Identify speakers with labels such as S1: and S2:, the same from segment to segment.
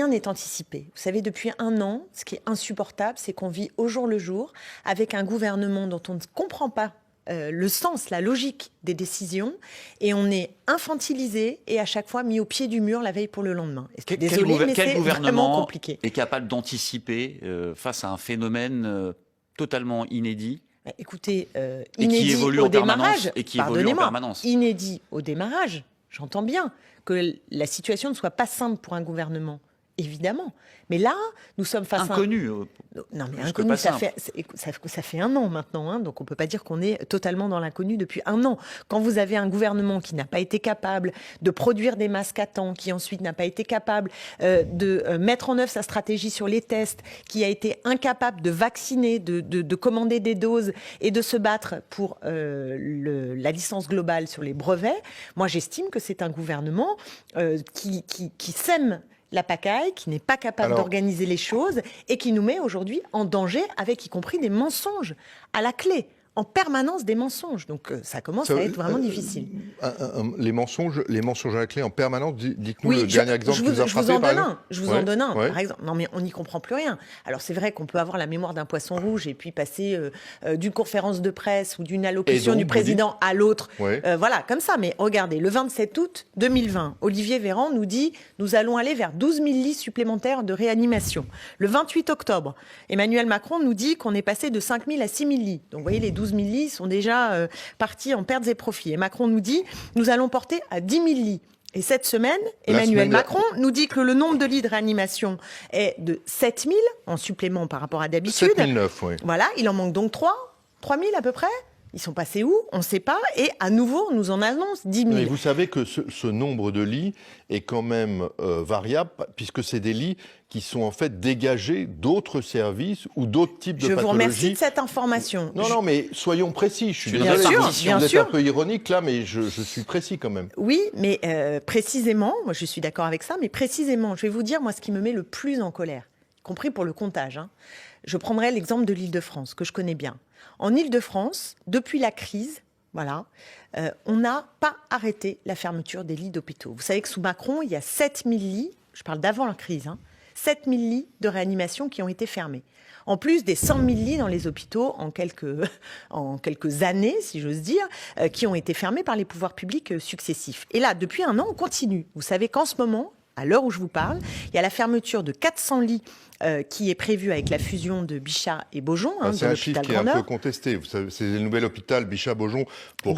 S1: rien n'est anticipé. Vous savez, depuis un an, ce qui est insupportable, c'est qu'on vit au jour le jour avec un gouvernement dont on ne comprend pas le sens, la logique des décisions, et on est infantilisé et à chaque fois mis au pied du mur la veille pour le lendemain. Désolé, mais c'est vraiment compliqué.
S2: Est capable d'anticiper face à un phénomène totalement inédit?
S1: Écoutez, inédit au démarrage,
S2: pardonnez-moi,
S1: inédit au démarrage, j'entends bien que la situation ne soit pas simple pour un gouvernement. Évidemment. Mais là, nous sommes face
S2: inconnu.
S1: Non, mais inconnu, ça fait un an maintenant, hein, donc on ne peut pas dire qu'on est totalement dans l'inconnu depuis un an. Quand vous avez un gouvernement qui n'a pas été capable de produire des masques à temps, qui ensuite n'a pas été capable de mettre en œuvre sa stratégie sur les tests, qui a été incapable de vacciner, de commander des doses et de se battre pour la licence globale sur les brevets, moi j'estime que c'est un gouvernement qui sème la pagaille, qui n'est pas capable d'organiser les choses et qui nous met aujourd'hui en danger avec y compris des mensonges à la clé. En permanence des mensonges. Donc ça commence à être vraiment difficile.
S3: Les mensonges à la clé en permanence, dites-nous le dernier exemple qui vous a frappé.
S1: Je vous en donne un, par exemple. Non mais on n'y comprend plus rien. Alors c'est vrai qu'on peut avoir la mémoire d'un poisson rouge et puis passer d'une conférence de presse ou d'une allocution du président à l'autre. Voilà, comme ça. Mais regardez, le 27 août 2020, Olivier Véran nous dit « Nous allons aller vers 12 000 lits supplémentaires de réanimation ». Le 28 octobre, Emmanuel Macron nous dit qu'on est passé de 5 000 à 6 000 lits. Donc vous voyez, les 12 000 lits sont déjà partis en pertes et profits. Et Macron nous dit, nous allons porter à 10 000 lits. Et cette semaine, Emmanuel Macron nous dit que le nombre de lits de réanimation est de 7 000 en supplément par rapport à d'habitude.
S3: 7 009, oui.
S1: Voilà, il en manque donc 3 000 à peu près. Ils sont passés où? On ne sait pas. Et à nouveau, on nous en annonce 10 000.
S3: Mais vous savez que ce nombre de lits est quand même variable, puisque c'est des lits qui sont en fait dégagés d'autres services ou d'autres types de pathologies.
S1: Je vous remercie de cette information.
S3: Non, mais soyons précis. Je suis désolé, vous êtes un peu ironique là, mais je suis précis quand même.
S1: Oui, mais précisément, moi je suis d'accord avec ça, mais précisément, je vais vous dire, moi, ce qui me met le plus en colère, y compris pour le comptage, hein. Je prendrai l'exemple de l'Île-de-France, que je connais bien. En Île-de-France, depuis la crise, voilà, on n'a pas arrêté la fermeture des lits d'hôpitaux. Vous savez que sous Macron, il y a 7 000 lits, je parle d'avant la crise, 7 000 lits de réanimation qui ont été fermés. En plus des 100 000 lits dans les hôpitaux en quelques années, si j'ose dire, qui ont été fermés par les pouvoirs publics successifs. Et là, depuis un an, on continue. Vous savez qu'en ce moment, à l'heure où je vous parle, il y a la fermeture de 400 lits qui est prévue avec la fusion de Bichat et Beaujon.
S3: C'est un chiffre qui est un peu contesté. Vous savez, c'est le nouvel hôpital Bichat-Beaujon. Pour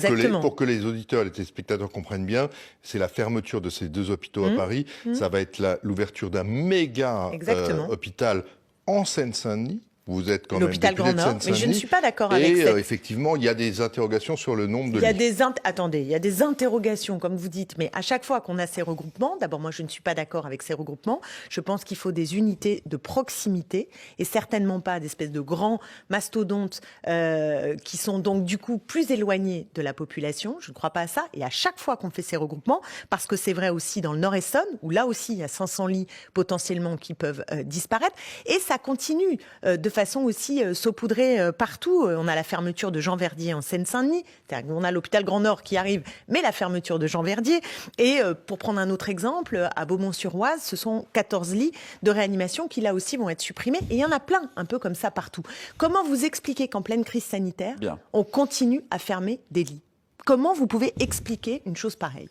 S3: que les auditeurs et les téléspectateurs comprennent bien, c'est la fermeture de ces deux hôpitaux à Paris. Ça va être l'ouverture d'un méga hôpital en Seine-Saint-Denis. Vous êtes quand même
S1: l'hôpital Grand Nord, mais je ne suis pas d'accord avec
S3: ça. Et effectivement, il y a des interrogations sur le nombre de lits.
S1: Attendez, il y a des interrogations, comme vous dites, mais à chaque fois qu'on a ces regroupements, d'abord, moi, je ne suis pas d'accord avec ces regroupements. Je pense qu'il faut des unités de proximité et certainement pas d'espèces de grands mastodontes qui sont donc, du coup, plus éloignés de la population. Je ne crois pas à ça. Et à chaque fois qu'on fait ces regroupements, parce que c'est vrai aussi dans le Nord-Essonne, où là aussi, il y a 500 lits potentiellement qui peuvent disparaître. Et ça continue de façon aussi saupoudrée partout. On a la fermeture de Jean Verdier en Seine-Saint-Denis. On a l'hôpital Grand Nord qui arrive, mais la fermeture de Jean Verdier. Et pour prendre un autre exemple, à Beaumont-sur-Oise, ce sont 14 lits de réanimation qui là aussi vont être supprimés. Et il y en a plein, un peu comme ça partout. Comment vous expliquez qu'en pleine crise sanitaire, on continue à fermer des lits? Comment vous pouvez expliquer une chose pareille?